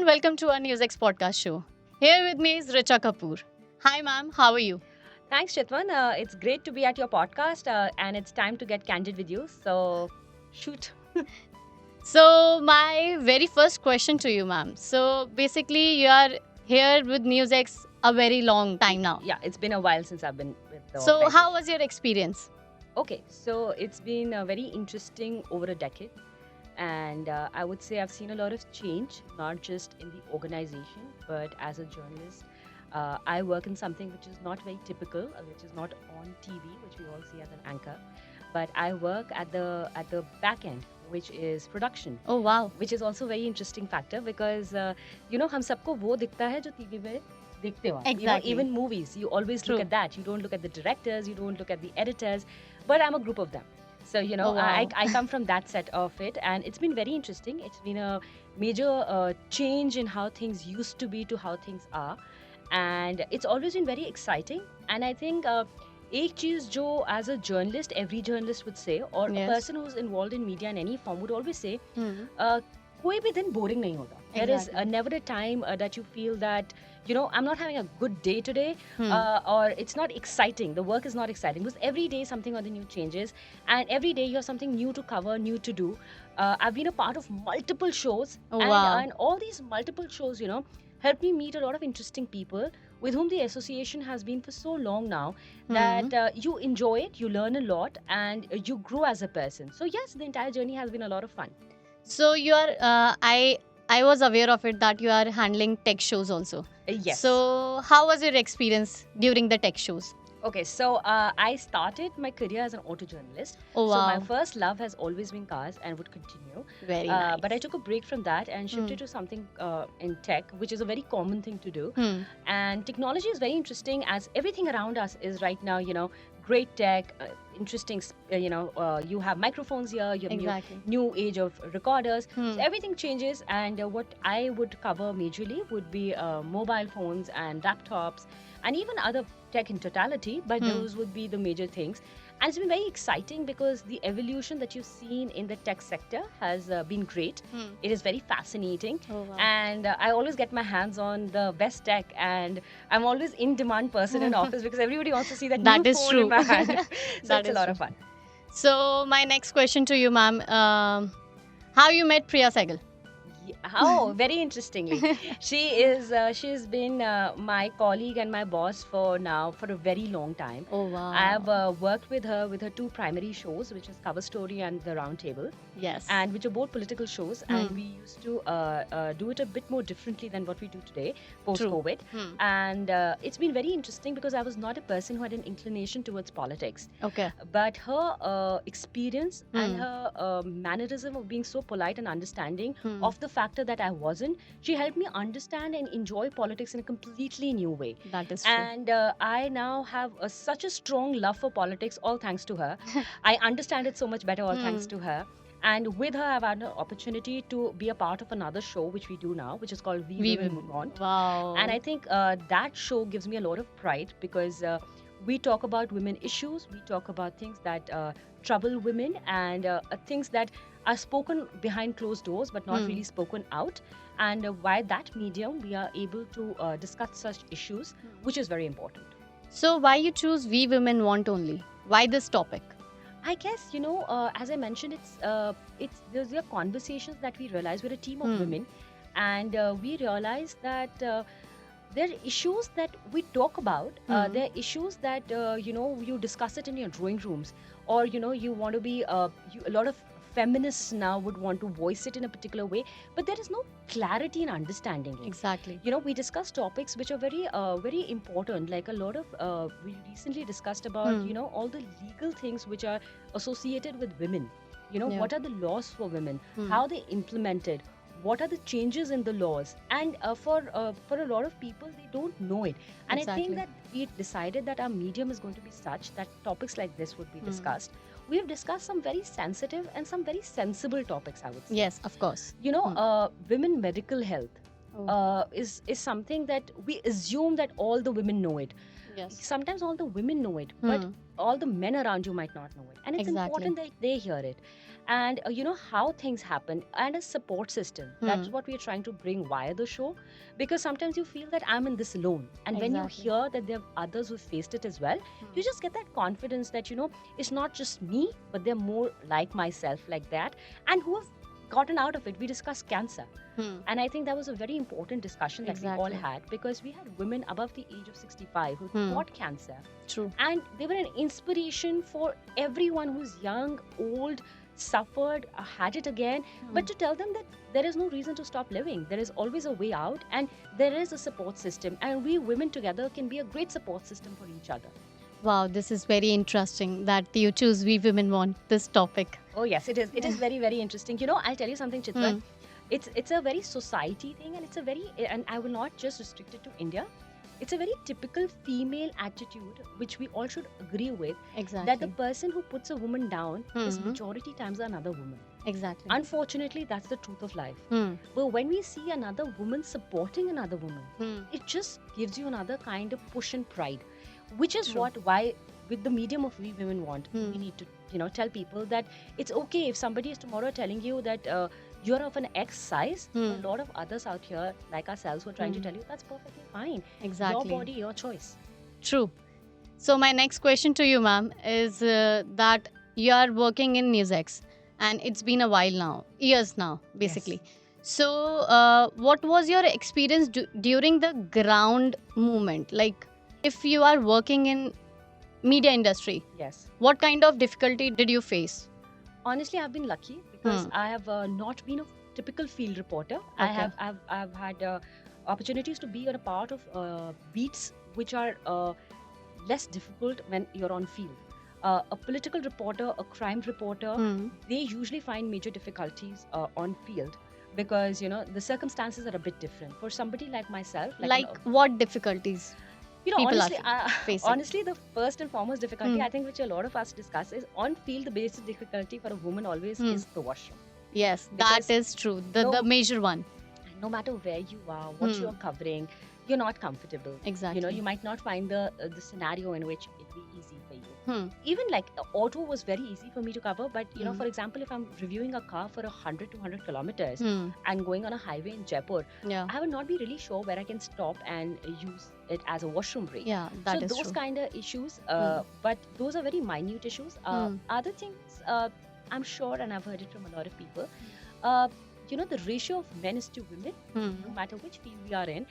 and welcome to our NewsX podcast show. Here with me is Richa Kapoor. Hi, ma'am. How are you? Thanks, Chitvan. It's great to be at your podcast, and it's time to get candid with you. So, shoot. So, my very first question to you, ma'am. So, basically, you are here with NewsX a very long time now. Yeah, it's been a while since I've been with the So, how organization. was your experience? Okay, so it's been very interesting over a decade, and I would say I've seen a lot of change, not just in the organization, but as a journalist. I work in something which is not very typical, which is not on TV, which we all see as an anchor, but I work at the back end, which is production. Oh, wow. Which is also very interesting factor because हम सबको वो दिखता है जो TV में देखते हो आप. Exactly. Even movies, you always True. look at that. You don't look at the directors, you don't look at the editors, but I'm a group of them. So Oh, wow. I come from that set of it, and it's been very interesting. It's been a major change in how things used to be to how things are, and it's always been very exciting. And I think एक चीज जो as a journalist, every journalist would say, or a Yes. person who's involved in media in any form would always say, Hmm. कोई भी दिन boring नहीं होता. There is Exactly. never a time that you feel that I'm not having a good day today, Hmm. or it's not exciting. The work is not exciting because every day something or the new changes, and every day you have something new to cover, new to do. I've been a part of multiple shows, Oh, and, wow. and all these multiple shows, helped me meet a lot of interesting people with whom the association has been for so long now that you enjoy it, you learn a lot, and you grow as a person. So yes, the entire journey has been a lot of fun. So, you are, I was aware of it that you are handling tech shows also. Yes. So, how was your experience during the tech shows? Okay, so I started my career as an auto journalist. Oh, So wow. my first love has always been cars and would continue. Very nice. But I took a break from that and shifted to something in tech, which is a very common thing to do. Hmm. And technology is very interesting as everything around us is right now, great tech, interesting, you have microphones here, you have Exactly. new age of recorders. Hmm. So everything changes, and what I would cover majorly would be mobile phones and laptops and even other tech in totality, but those would be the major things. And it's been very exciting because the evolution that you've seen in the tech sector has been great. Hmm. It is very fascinating. Oh, wow. And I always get my hands on the best tech, and I'm always in demand person in office because everybody wants to see that, That new is phone true. in my hand. So That it's a is lot true. of fun. So, my next question to you, ma'am. How you met Priya Sehgal? Oh, very interestingly, she's been my colleague and my boss for a very long time. Oh, wow. I have worked with her two primary shows, which is Cover Story and The Round Table, Yes. and which are both political shows. And we used to do it a bit more differently than what we do today, post-COVID. And it's been very interesting because I was not a person who had an inclination towards politics. Okay. But her experience and her mannerism of being so polite and understanding of the factor that I wasn't, she helped me understand and enjoy politics in a completely new way. That is true. And I now have such a strong love for politics, all thanks to her. I understand it so much better, all thanks to her. And with her, I've had an opportunity to be a part of another show, which we do now, which is called We Will Move On. Wow. And I think that show gives me a lot of pride because we talk about women issues, we talk about things that trouble women, and things that are spoken behind closed doors but not really spoken out. And by that medium, we are able to discuss such issues, which is very important. So, why you choose We Women Want Only? Why this topic? I guess as I mentioned, it's these are conversations that we realize we're a team of women, and we realize that there are issues that we talk about. There are issues that you discuss it in your drawing rooms, or you want to be a lot of feminists now would want to voice it in a particular way, but there is no clarity in understanding it. Exactly. We discuss topics which are very very important, like a lot of we recently discussed about all the legal things which are associated with women. Yeah. What are the laws for women, how they implemented, what are the changes in the laws, and for a lot of people, they don't know it. And I think Exactly. that we decided that our medium is going to be such that topics like this would be discussed. We have discussed some very sensitive and some very sensible topics, I would say. Yes, of course. Women medical health Oh. is something that we assume that all the women know it. Yes. Sometimes all the women know it, but Hmm. all the men around you might not know it, and it's Exactly. important that they hear it. And you know how things happen, and a support system, that's Hmm. what we're trying to bring via the show. Because sometimes you feel that I'm in this alone, and when you Exactly. hear that there are others who faced it as well, Hmm. you just get that confidence that, you know, it's not just me, but they're more like myself, like that, and who have gotten out of it. We discussed cancer, Hmm. and I think that was a very important discussion that we all Exactly. had, because we had women above the age of 65 who Hmm. fought cancer, True. and they were an inspiration for everyone who's young, old, suffered, had it again. Hmm. But to tell them that there is no reason to stop living, there is always a way out, and there is a support system, and we women together can be a great support system for each other. Wow, this is very interesting that you choose We Women Want this topic. Oh yes, it is. It is very, very interesting. You know, I'll tell you something, Chitvan. Hmm. It's a very society thing, and it's a very, and I will not just restrict it to India. It's a very typical female attitude, which we all should agree with, that the Exactly. person who puts a woman down is Hmm. majority times another woman. Exactly. Unfortunately, that's the truth of life. Hmm. But when we see another woman supporting another woman, Hmm. it just gives you another kind of push and pride, which is True. why with the medium of We Women Want, Hmm. we need to, you know, tell people that it's okay if somebody is tomorrow telling you that you're of an X size. There are Hmm. a lot of others out here like ourselves who are trying to Hmm. tell you that's perfectly fine. Your Exactly. body, your choice. True. So my next question to you, ma'am, is that you are working in NewsX, and it's been a while now, years now, Yes. basically. So, what was your experience during the ground movement? Like, if you are working in media industry, Yes. what kind of difficulty did you face? Honestly, I've been lucky because Hmm. I have not been a typical field reporter. Okay. I've had opportunities to be on a part of beats which are less difficult when you're on field. A political reporter, a crime reporter, Hmm. they usually find major difficulties on field, because you know the circumstances are a bit different. For somebody like myself, like Like, what difficulties you know, people are honestly, facing? honestly, the first and foremost difficulty Hmm. I think which a lot of us discuss is on field. The basic difficulty for a woman always Hmm. is the washroom, Yes, that because is true. The no major one. no matter where you are, what Hmm. you're covering, you're not comfortable. You know, Exactly. you might not find the scenario in which it be easy for you. Hmm. Even like auto was very easy for me to cover, but you know, Hmm. for example, if I'm reviewing a car for 100 to 100 kilometers Hmm. and going on a highway in Jaipur, Yeah. I would not be really sure where I can stop and use it as a washroom break. Yeah, So that is those true. kind of issues, Hmm. but those are very minute issues. Hmm. Other things, I'm sure, and I've heard it from a lot of people. Uh, you know, the ratio of men is to women, Hmm. no matter which field we are in,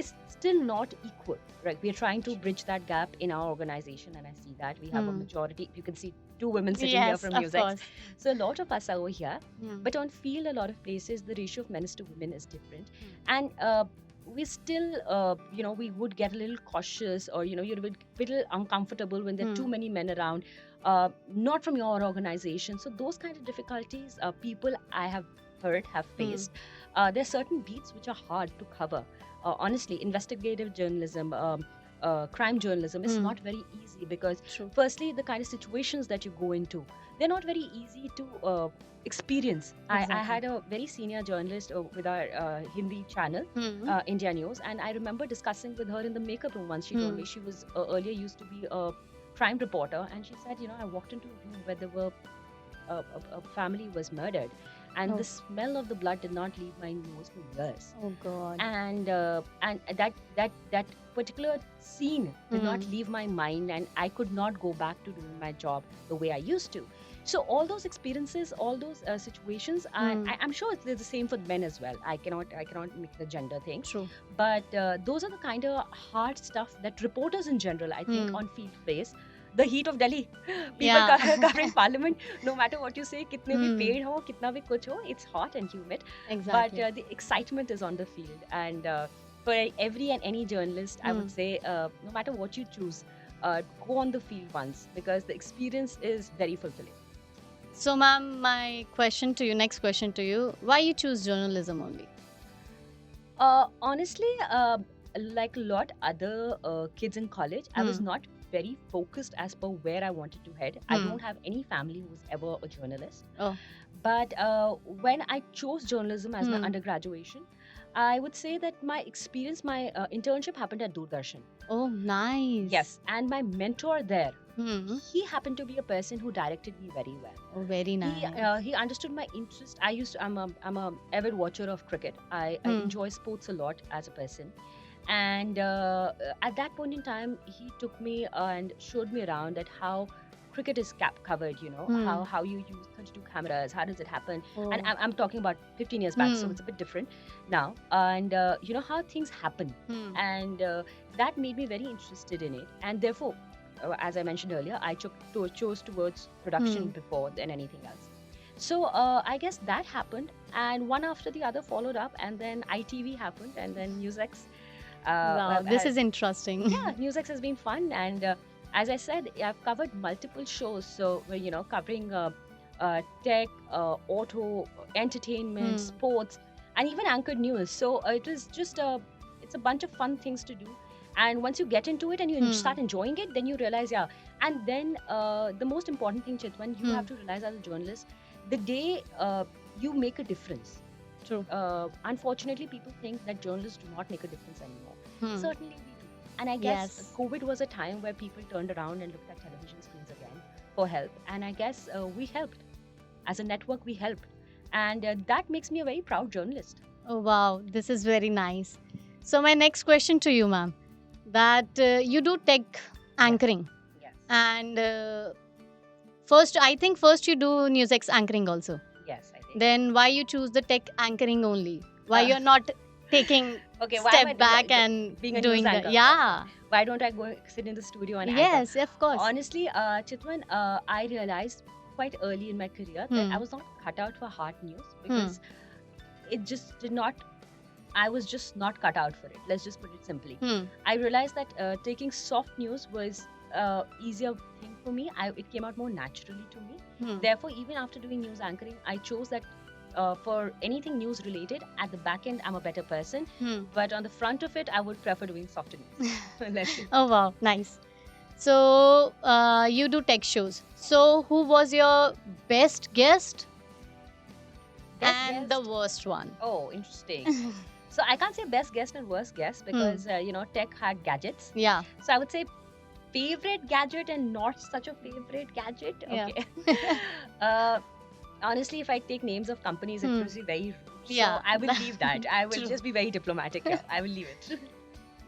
is still not equal. Right? We are trying to bridge that gap in our organization, and I see that we have a Hmm. majority. You can see two women sitting here Yes, from of NewsX. course. So a lot of us are over here, Hmm. but on field, a lot of places, the ratio of men is to women is different, Hmm. and we still, you know, we would get a little cautious, or you know, you're a little uncomfortable when there are Hmm. too many men around, not from your organization. So those kind of difficulties, people I have heard have Hmm. faced. There are certain beats which are hard to cover. Honestly, investigative journalism, crime journalism is Hmm. not very easy, because True. firstly, the kind of situations that you go into, they're not very easy to experience. I Exactly. had a very senior journalist with our Hindi channel, Hmm. India News, and I remember discussing with her in the makeup room once. She told Hmm. me she was earlier used to be a crime reporter, and she said, you know, I walked into a room where there were a family was murdered, and Oh. the smell of the blood did not leave my nose for years. Oh God. And that particular scene did not Hmm. leave my mind, and I could not go back to doing my job the way I used to. So all those experiences, all those situations, and Hmm. I'm sure it's the same for men as well. I cannot make the gender thing, True. but those are the kind of hard stuff that reporters in general, I think, Hmm. on field face. The heat of Delhi, people Yeah. covering parliament, no matter what you say, kitne bhi Hmm. paid ho, kitna bhi kuch ho, it's hot and humid, but Exactly. the excitement is on the field. And for every and any journalist, I would Hmm. say, no matter what you choose, go on the field once, because the experience is very fulfilling. So, ma'am, my question to you, next question to you, why you choose journalism only? Honestly, like a lot other kids in college, I was Hmm. not very focused as per where I wanted to head. I Hmm. don't have any family who was ever a journalist. Oh. But when I chose journalism as my Hmm. undergraduation, I would say that my internship happened at Doordarshan. Oh, nice. Yes, and my mentor there, Hmm. he happened to be a person who directed me very well. Oh, very nice. He understood my interest. I'm a avid watcher of cricket. I Hmm. enjoy sports a lot as a person, and at that point in time, he took me and showed me around at how cricket is covered. You know Hmm. how you use 32 cameras. How does it happen? And Oh. I'm talking about 15 years back, so Hmm. it's a bit different now. And you know how things happen, Hmm. and that made me very interested in it, and therefore as I mentioned earlier, I chose towards production Hmm. before than anything else. So I guess that happened, and one after the other followed up, and then ITV happened, and then NewsX. Wow, this is interesting. Yeah, NewsX has been fun, and as I said, I've covered multiple shows. So you know, covering tech, auto, entertainment, Hmm. sports, and even anchored news. So it was just it's a bunch of fun things to do. And once you get into it and you Hmm. start enjoying it, then you realize, yeah. And then the most important thing, Chitwan, you Hmm. have to realize as a journalist, the day you make a difference. True. Unfortunately, people think that journalists do not make a difference anymore. Hmm. Certainly we do. And I guess Yes. COVID was a time where people turned around and looked at television screens again for help. And I guess we helped. As a network, we helped. And that makes me a very proud journalist. Oh, wow, this is very nice. So, my next question to you, ma'am, that you do tech anchoring, Yes. and first you do NewsX anchoring also. Yes, I think. Then why you choose the tech anchoring only? Why Uh, you're not taking okay, why am I step back and being a doing news the anchor? yeah? Why don't I go sit in the studio and anchor? Yes, of course. Honestly, Chitwan, I realized quite early in my career that I was not cut out for hard news because it just did not. I was just not cut out for it. Let's just put it simply. I realized that taking soft news was easier thing for me. It came out more naturally to me. Therefore, even after doing news anchoring, I chose that for anything news related, at the back end, I'm a better person. But on the front of it, I would prefer doing softer news. Let's see. Oh wow, nice. So you do tech shows. So who was your best guest Best and guest? the worst one? Oh, interesting. So I can't say best guest and worst guest because you know, tech had gadgets. Yeah. So I would say favorite gadget and not such a favorite gadget. Yeah. Okay. Honestly, if I take names of companies, it would be very rude. Yeah, So I will leave that. I will true. just be very diplomatic here. I will leave it.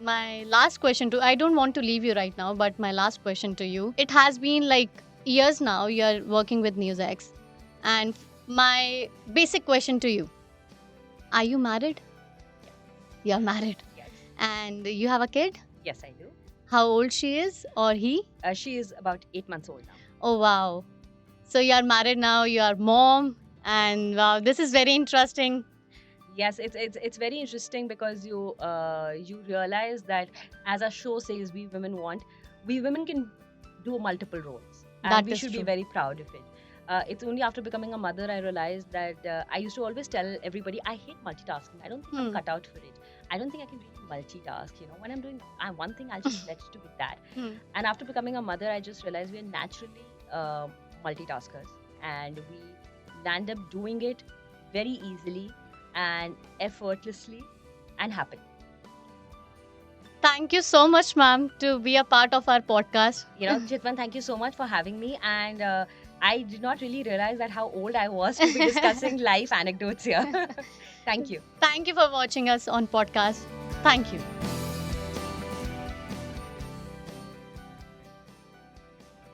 My last question to I don't want to leave you right now, but my last question to you. It has been like years now you're working with NewsX, and my basic question to you: are you married? You're married, Yes. and you have a kid. Yes, I do. How old she is or he? She is about 8 months old now. Oh wow! So you are married now. You are mom, and wow, this is very interesting. Yes, it's very interesting because you realize that, as our show says, we women can do multiple roles, and That we is should be true. very proud of it. It's only after becoming a mother I realized that I used to always tell everybody I hate multitasking. I don't think I'm cut out for it. I don't think I can really multitask. You know, when I'm doing one thing, I'll just let to with that. And after becoming a mother, I just realized we're naturally multitaskers, and we land up doing it very easily and effortlessly and happily. Thank you so much, ma'am, to be a part of our podcast. You know, Chitvan, thank you so much for having me. And I did not really realize that how old I was to be discussing life anecdotes here. Thank you. Thank you for watching us on podcast. Thank you.